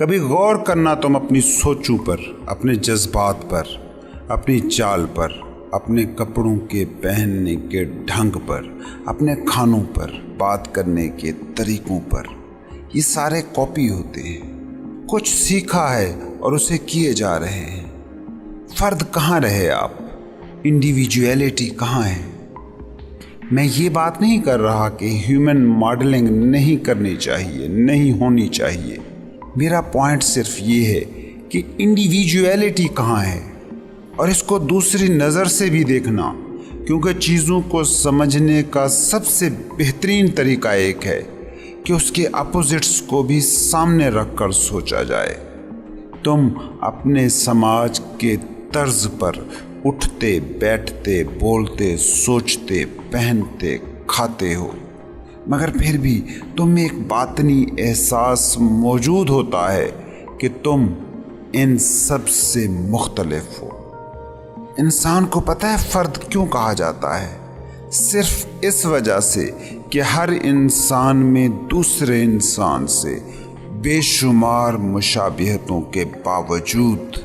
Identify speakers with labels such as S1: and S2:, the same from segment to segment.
S1: کبھی غور کرنا تم اپنی سوچوں پر، اپنے جذبات پر، اپنی چال پر، اپنے کپڑوں کے پہننے کے ڈھنگ پر، اپنے کھانوں پر، بات کرنے کے طریقوں پر۔ یہ سارے کاپی ہوتے ہیں۔ کچھ سیکھا ہے اور اسے کیے جا رہے ہیں۔ فرد کہاں رہے آپ؟ انڈیویجویلٹی کہاں ہے؟ میں یہ بات نہیں کر رہا کہ ہیومن ماڈلنگ نہیں کرنی چاہیے، نہیں ہونی چاہیے۔ میرا پوائنٹ صرف یہ ہے کہ انڈیویجویلٹی کہاں ہے، اور اس کو دوسری نظر سے بھی دیکھنا، کیونکہ چیزوں کو سمجھنے کا سب سے بہترین طریقہ ایک ہے کہ اس کے اپوزٹس کو بھی سامنے رکھ کر سوچا جائے۔ تم اپنے سماج کے طرز پر اٹھتے، بیٹھتے، بولتے، سوچتے، پہنتے، کھاتے ہو، مگر پھر بھی تم میں ایک باطنی احساس موجود ہوتا ہے کہ تم ان سب سے مختلف ہو۔ انسان کو پتہ ہے فرد کیوں کہا جاتا ہے؟ صرف اس وجہ سے کہ ہر انسان میں دوسرے انسان سے بے شمار مشابہتوں کے باوجود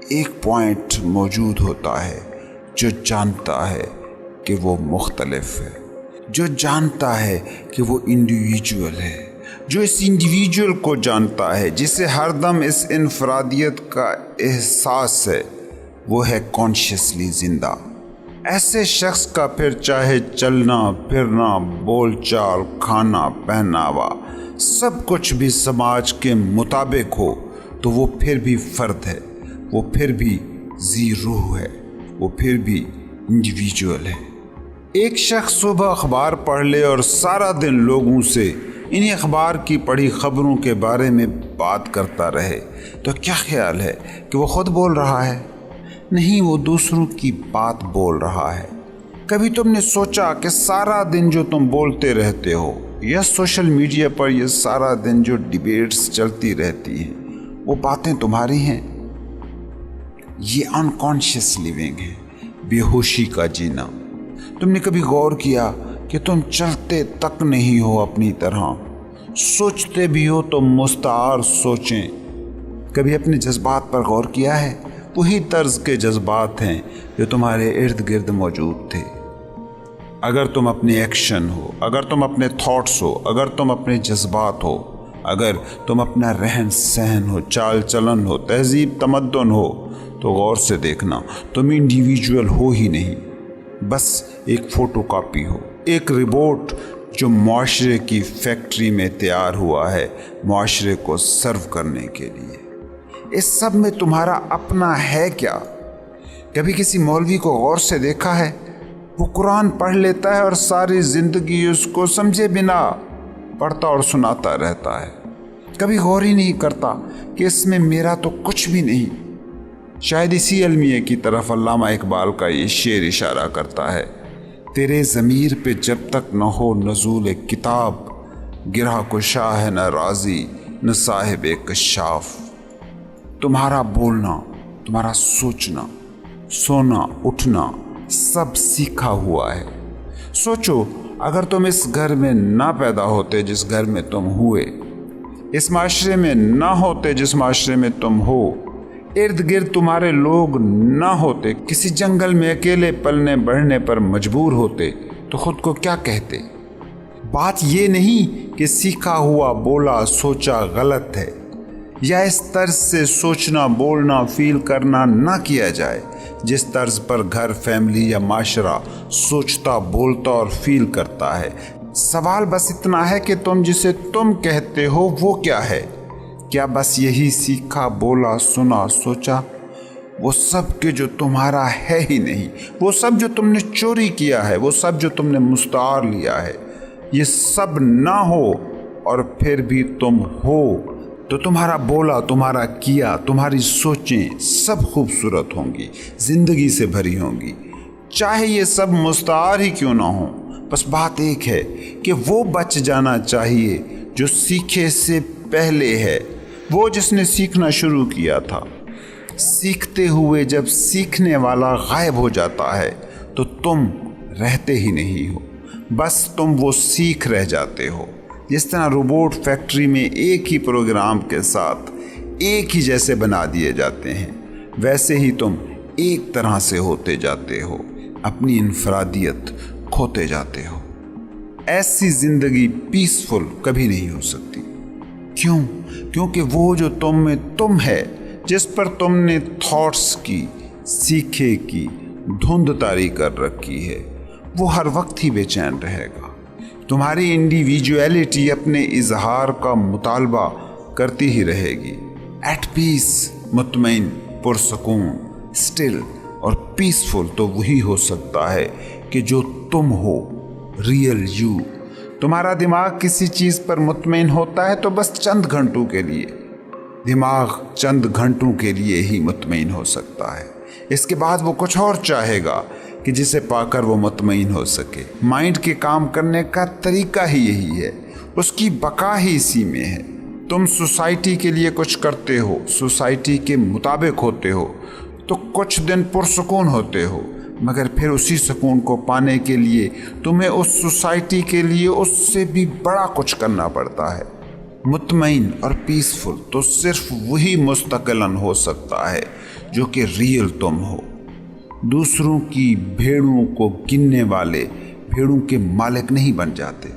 S1: ایک پوائنٹ موجود ہوتا ہے جو جانتا ہے کہ وہ مختلف ہے، جو جانتا ہے کہ وہ انڈیویجول ہے، جو اس انڈیویجول کو جانتا ہے، جسے ہر دم اس انفرادیت کا احساس ہے، وہ ہے کانشیسلی زندہ۔ ایسے شخص کا پھر چاہے چلنا پھرنا، بول چال، کھانا پہناوا، سب کچھ بھی سماج کے مطابق ہو تو وہ پھر بھی فرد ہے، وہ پھر بھی ذی روح ہے، وہ پھر بھی انڈیویجول ہے۔ ایک شخص صبح اخبار پڑھ لے اور سارا دن لوگوں سے انہیں اخبار کی پڑھی خبروں کے بارے میں بات کرتا رہے تو کیا خیال ہے کہ وہ خود بول رہا ہے؟ نہیں، وہ دوسروں کی بات بول رہا ہے۔ کبھی تم نے سوچا کہ سارا دن جو تم بولتے رہتے ہو یا سوشل میڈیا پر یہ سارا دن جو ڈیبیٹس چلتی رہتی ہیں، وہ باتیں تمہاری ہیں؟ یہ انکانشیس لیونگ ہے، بے ہوشی کا جینا۔ تم نے کبھی غور کیا کہ تم چلتے تک نہیں ہو اپنی طرح، سوچتے بھی ہو تو مستعار سوچیں؟ کبھی اپنے جذبات پر غور کیا ہے؟ وہی طرز کے جذبات ہیں جو تمہارے ارد گرد موجود تھے۔ اگر تم اپنے ایکشن ہو، اگر تم اپنے تھاٹس ہو، اگر تم اپنے جذبات ہو، اگر تم اپنا رہن سہن ہو، چال چلن ہو، تہذیب تمدن ہو، تو غور سے دیکھنا تم انڈیویجول ہو ہی نہیں، بس ایک فوٹو کاپی ہو، ایک رپورٹ جو معاشرے کی فیکٹری میں تیار ہوا ہے معاشرے کو سرو کرنے کے لیے۔ اس سب میں تمہارا اپنا ہے کیا؟ کبھی کسی مولوی کو غور سے دیکھا ہے؟ وہ قرآن پڑھ لیتا ہے اور ساری زندگی اس کو سمجھے بنا پڑھتا اور سناتا رہتا ہے، کبھی غور ہی نہیں کرتا کہ اس میں میرا تو کچھ بھی نہیں۔ شاید اسی المیہ کی طرف علامہ اقبال کا یہ شعر اشارہ کرتا ہے: تیرے ضمیر پہ جب تک نہ ہو نزول کتاب، گرہ کو شاہ نہ راضی نہ صاحب کشاف۔ تمہارا بولنا، تمہارا سوچنا، سونا اٹھنا سب سیکھا ہوا ہے۔ سوچو، اگر تم اس گھر میں نہ پیدا ہوتے جس گھر میں تم ہوئے، اس معاشرے میں نہ ہوتے جس معاشرے میں تم ہو، ارد گرد تمہارے لوگ نہ ہوتے، کسی جنگل میں اکیلے پلنے بڑھنے پر مجبور ہوتے، تو خود کو کیا کہتے؟ بات یہ نہیں کہ سیکھا ہوا بولا سوچا غلط ہے، یا اس طرز سے سوچنا بولنا فیل کرنا نہ کیا جائے جس طرز پر گھر، فیملی یا معاشرہ سوچتا بولتا اور فیل کرتا ہے۔ سوال بس اتنا ہے کہ تم جسے تم کہتے ہو وہ کیا ہے؟ کیا بس یہی سیکھا بولا سنا سوچا؟ وہ سب کے جو تمہارا ہے ہی نہیں، وہ سب جو تم نے چوری کیا ہے، وہ سب جو تم نے مستعار لیا ہے، یہ سب نہ ہو اور پھر بھی تم ہو تو تمہارا بولا، تمہارا کیا، تمہاری سوچیں سب خوبصورت ہوں گی، زندگی سے بھری ہوں گی، چاہے یہ سب مستعار ہی کیوں نہ ہوں۔ بس بات ایک ہے کہ وہ بچ جانا چاہیے جو سیکھے سے پہلے ہے، وہ جس نے سیکھنا شروع کیا تھا۔ سیکھتے ہوئے جب سیکھنے والا غائب ہو جاتا ہے تو تم رہتے ہی نہیں ہو، بس تم وہ سیکھ رہ جاتے ہو۔ جس طرح روبوٹ فیکٹری میں ایک ہی پروگرام کے ساتھ ایک ہی جیسے بنا دیے جاتے ہیں، ویسے ہی تم ایک طرح سے ہوتے جاتے ہو، اپنی انفرادیت کھوتے جاتے ہو۔ ایسی زندگی پیسفل کبھی نہیں ہو سکتی۔ کیوں؟ کیونکہ وہ جو تم میں تم ہے، جس پر تم نے تھاٹس کی، سیکھے کی دھند طاری کر رکھی ہے، وہ ہر وقت ہی بے چین رہے گا۔ تمہاری انڈیویجویلٹی اپنے اظہار کا مطالبہ کرتی ہی رہے گی۔ ایٹ پیس، مطمئن، پرسکون، اسٹل اور پیسفل تو وہی ہو سکتا ہے کہ جو تم ہو، ریئل یو۔ تمہارا دماغ کسی چیز پر مطمئن ہوتا ہے تو بس چند گھنٹوں کے لیے۔ دماغ چند گھنٹوں کے لیے ہی مطمئن ہو سکتا ہے، اس کے بعد وہ کچھ اور چاہے گا کہ جسے پا کر وہ مطمئن ہو سکے۔ مائنڈ کے کام کرنے کا طریقہ ہی یہی ہے، اس کی بقا ہی اسی میں ہے۔ تم سوسائٹی کے لیے کچھ کرتے ہو، سوسائٹی کے مطابق ہوتے ہو تو کچھ دن پرسکون ہوتے ہو، مگر پھر اسی سکون کو پانے کے لیے تمہیں اس سوسائٹی کے لیے اس سے بھی بڑا کچھ کرنا پڑتا ہے۔ مطمئن اور پیسفل تو صرف وہی مستقلاً ہو سکتا ہے جو کہ ریئل تم ہو۔ دوسروں کی بھیڑوں کو گننے والے بھیڑوں کے مالک نہیں بن جاتے۔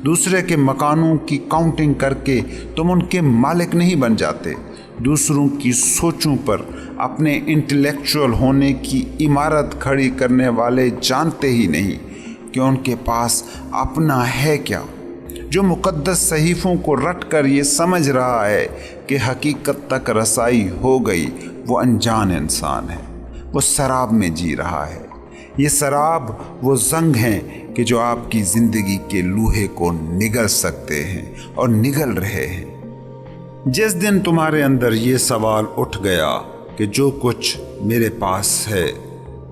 S1: دوسرے کے مکانوں کی کاؤنٹنگ کر کے تم ان کے مالک نہیں بن جاتے۔ دوسروں کی سوچوں پر اپنے انٹلیکچوئل ہونے کی عمارت کھڑی کرنے والے جانتے ہی نہیں کہ ان کے پاس اپنا ہے کیا۔ جو مقدس صحیفوں کو رٹ کر یہ سمجھ رہا ہے کہ حقیقت تک رسائی ہو گئی، وہ انجان انسان ہے، وہ سراب میں جی رہا ہے۔ یہ سراب وہ زنگ ہیں کہ جو آپ کی زندگی کے لوہے کو نگل سکتے ہیں اور نگل رہے ہیں۔ جس دن تمہارے اندر یہ سوال اٹھ گیا کہ جو کچھ میرے پاس ہے،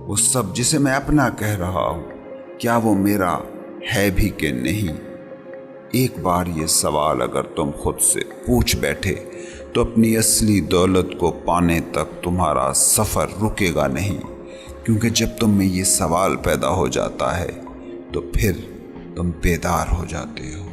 S1: وہ سب جسے میں اپنا کہہ رہا ہوں، کیا وہ میرا ہے بھی کہ نہیں؟ ایک بار یہ سوال اگر تم خود سے پوچھ بیٹھے تو اپنی اصلی دولت کو پانے تک تمہارا سفر رکے گا نہیں، کیونکہ جب تم میں یہ سوال پیدا ہو جاتا ہے تو پھر تم بیدار ہو جاتے ہو۔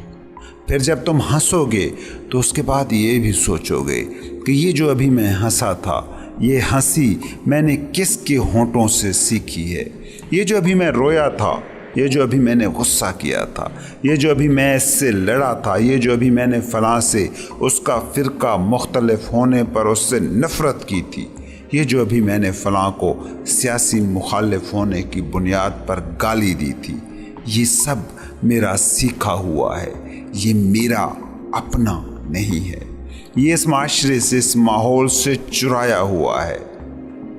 S1: پھر جب تم ہنسو گے تو اس کے بعد یہ بھی سوچو گے کہ یہ جو ابھی میں ہنسا تھا، یہ ہنسی میں نے کس کے ہونٹوں سے سیکھی ہے؟ یہ جو ابھی میں رویا تھا، یہ جو ابھی میں نے غصہ کیا تھا، یہ جو ابھی میں اس سے لڑا تھا، یہ جو ابھی میں نے فلاں سے اس کا فرقہ مختلف ہونے پر اس سے نفرت کی تھی، یہ جو ابھی میں نے فلاں کو سیاسی مخالف ہونے کی بنیاد پر گالی دی تھی، یہ سب میرا سیکھا ہوا ہے، یہ میرا اپنا نہیں ہے، یہ اس معاشرے سے، اس ماحول سے چرایا ہوا ہے۔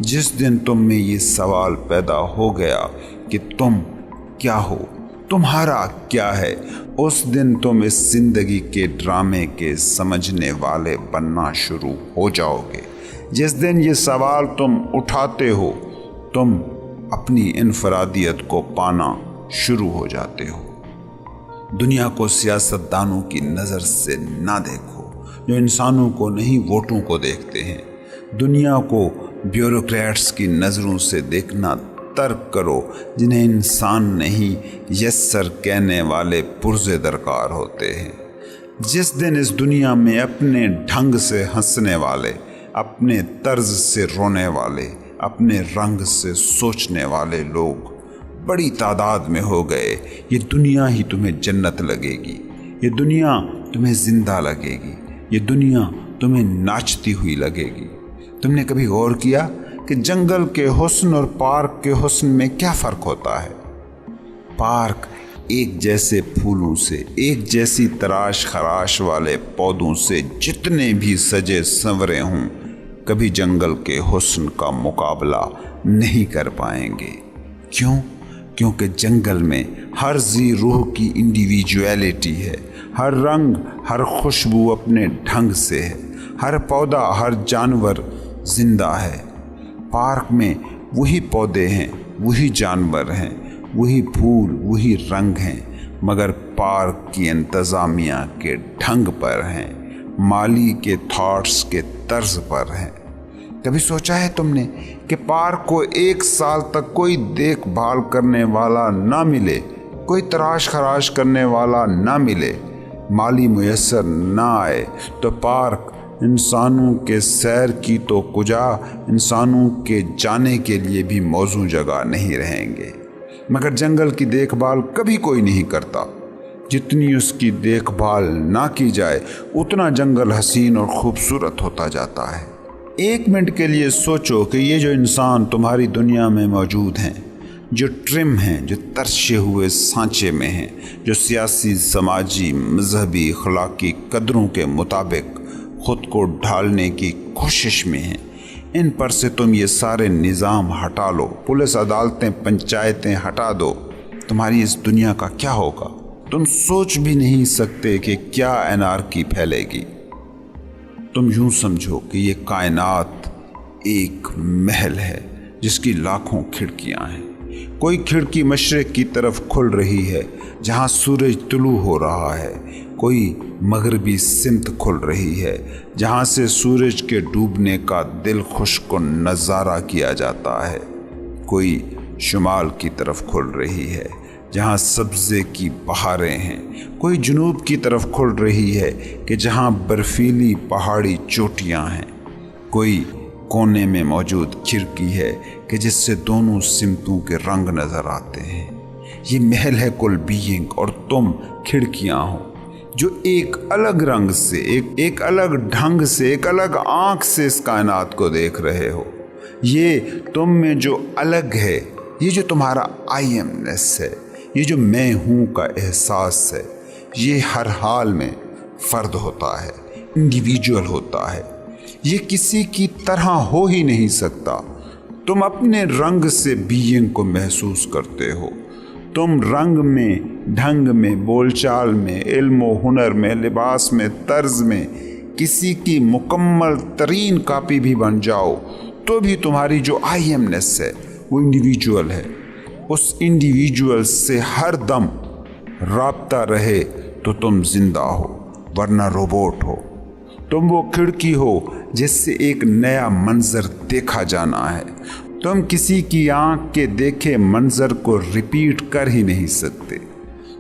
S1: جس دن تم میں یہ سوال پیدا ہو گیا کہ تم کیا ہو، تمہارا کیا ہے، اس دن تم اس زندگی کے ڈرامے کے سمجھنے والے بننا شروع ہو جاؤ گے۔ جس دن یہ سوال تم اٹھاتے ہو، تم اپنی انفرادیت کو پانا شروع ہو جاتے ہو۔ دنیا کو سیاست دانوں کی نظر سے نہ دیکھو جو انسانوں کو نہیں، ووٹوں کو دیکھتے ہیں۔ دنیا کو بیوروکریٹس کی نظروں سے دیکھنا ترک کرو، جنہیں انسان نہیں یس سر کہنے والے پرزے درکار ہوتے ہیں۔ جس دن اس دنیا میں اپنے ڈھنگ سے ہنسنے والے، اپنے طرز سے رونے والے، اپنے رنگ سے سوچنے والے لوگ بڑی تعداد میں ہو گئے، یہ دنیا ہی تمہیں جنت لگے گی، یہ دنیا تمہیں زندہ لگے گی، یہ دنیا تمہیں ناچتی ہوئی لگے گی۔ تم نے کبھی غور کیا کہ جنگل کے حسن اور پارک کے حسن میں کیا فرق ہوتا ہے؟ پارک ایک جیسے پھولوں سے، ایک جیسی تراش خراش والے پودوں سے جتنے بھی سجے سنورے ہوں، کبھی جنگل کے حسن کا مقابلہ نہیں کر پائیں گے۔ کیوں؟ کیونکہ جنگل میں ہر ذی روح کی انڈیویجویلٹی ہے، ہر رنگ، ہر خوشبو اپنے ڈھنگ سے ہے، ہر پودا، ہر جانور زندہ ہے۔ پارک میں وہی پودے ہیں، وہی جانور ہیں، وہی پھول، وہی رنگ ہیں، مگر پارک کی انتظامیہ کے ڈھنگ پر ہیں، مالی کے تھاٹس کے طرز پر ہیں۔ کبھی سوچا ہے تم نے کہ پارک کو 1 سال تک کوئی دیکھ بھال کرنے والا نہ ملے، کوئی تراش خراش کرنے والا نہ ملے، مالی میسر نہ آئے تو پارک انسانوں کے سیر کی تو کجا، انسانوں کے جانے کے لیے بھی موزوں جگہ نہیں رہیں گے۔ مگر جنگل کی دیکھ بھال کبھی کوئی نہیں کرتا۔ جتنی اس کی دیکھ بھال نہ کی جائے اتنا جنگل حسین اور خوبصورت ہوتا جاتا ہے۔ ایک منٹ کے لیے سوچو کہ یہ جو انسان تمہاری دنیا میں موجود ہیں، جو ٹرم ہیں، جو ترشے ہوئے سانچے میں ہیں، جو سیاسی، سماجی، مذہبی، اخلاقی قدروں کے مطابق خود کو ڈھالنے کی کوشش میں ہیں، ان پر سے تم یہ سارے نظام ہٹا لو، پولیس، عدالتیں، پنچایتیں ہٹا دو، تمہاری اس دنیا کا کیا ہوگا؟ تم سوچ بھی نہیں سکتے کہ کیا انارکی پھیلے گی۔ تم یوں سمجھو کہ یہ کائنات ایک محل ہے جس کی لاکھوں کھڑکیاں ہیں۔ کوئی کھڑکی مشرق کی طرف کھل رہی ہے جہاں سورج طلوع ہو رہا ہے، کوئی مغربی سمت کھل رہی ہے جہاں سے سورج کے ڈوبنے کا دل خوش کن نظارہ کیا جاتا ہے، کوئی شمال کی طرف کھل رہی ہے جہاں سبزے کی بہاریں ہیں، کوئی جنوب کی طرف کھل رہی ہے کہ جہاں برفیلی پہاڑی چوٹیاں ہیں، کوئی کونے میں موجود کھڑکی ہے کہ جس سے دونوں سمتوں کے رنگ نظر آتے ہیں۔ یہ محل ہے کل بینگ، اور تم کھڑکیاں ہو جو ایک الگ رنگ سے، ایک الگ ڈھنگ سے، ایک الگ آنکھ سے اس کائنات کو دیکھ رہے ہو۔ یہ تم میں جو الگ ہے، یہ جو تمہارا آئی ایم نیس ہے، یہ جو میں ہوں کا احساس ہے، یہ ہر حال میں فرد ہوتا ہے، انڈیویجول ہوتا ہے، یہ کسی کی طرح ہو ہی نہیں سکتا۔ تم اپنے رنگ سے بینگ کو محسوس کرتے ہو، تم رنگ میں، ڈھنگ میں، بول چال میں، علم و ہنر میں، لباس میں، طرز میں کسی کی مکمل ترین کاپی بھی بن جاؤ تو بھی تمہاری جو آئی ایم نیس ہے وہ انڈیویجول ہے۔ اس انڈیویجول سے ہر دم رابطہ رہے تو تم زندہ ہو، ورنہ روبوٹ ہو۔ تم وہ کھڑکی ہو جس سے ایک نیا منظر دیکھا جانا ہے۔ تم کسی کی آنکھ کے دیکھے منظر کو ریپیٹ کر ہی نہیں سکتے۔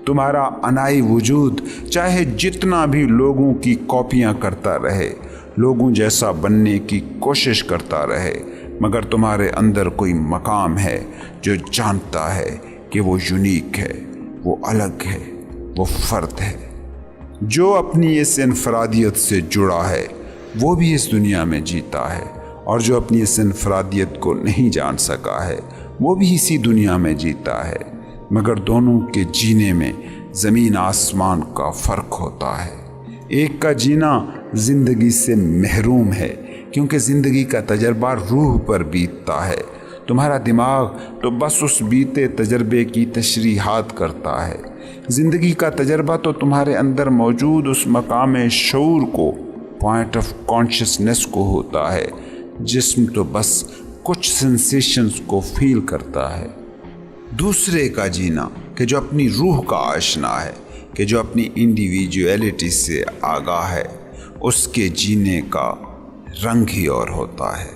S1: تمہارا انائی وجود چاہے جتنا بھی لوگوں کی کاپیاں کرتا رہے، لوگوں جیسا بننے کی کوشش کرتا رہے، مگر تمہارے اندر کوئی مقام ہے جو جانتا ہے کہ وہ یونیک ہے، وہ الگ ہے، وہ فرد ہے۔ جو اپنی اس انفرادیت سے جڑا ہے وہ بھی اس دنیا میں جیتا ہے، اور جو اپنی اس انفرادیت کو نہیں جان سکا ہے وہ بھی اسی دنیا میں جیتا ہے، مگر دونوں کے جینے میں زمین آسمان کا فرق ہوتا ہے۔ ایک کا جینا زندگی سے محروم ہے کیونکہ زندگی کا تجربہ روح پر بیتتا ہے، تمہارا دماغ تو بس اس بیتے تجربے کی تشریحات کرتا ہے۔ زندگی کا تجربہ تو تمہارے اندر موجود اس مقام شعور کو، پوائنٹ آف کانشیسنس کو ہوتا ہے۔ جسم تو بس کچھ سینسیشنز کو فیل کرتا ہے۔ دوسرے کا جینا کہ جو اپنی روح کا آشنا ہے، کہ جو اپنی انڈیویجویلٹی سے آگاہ ہے، اس کے جینے کا رنگ ہی اور ہوتا ہے۔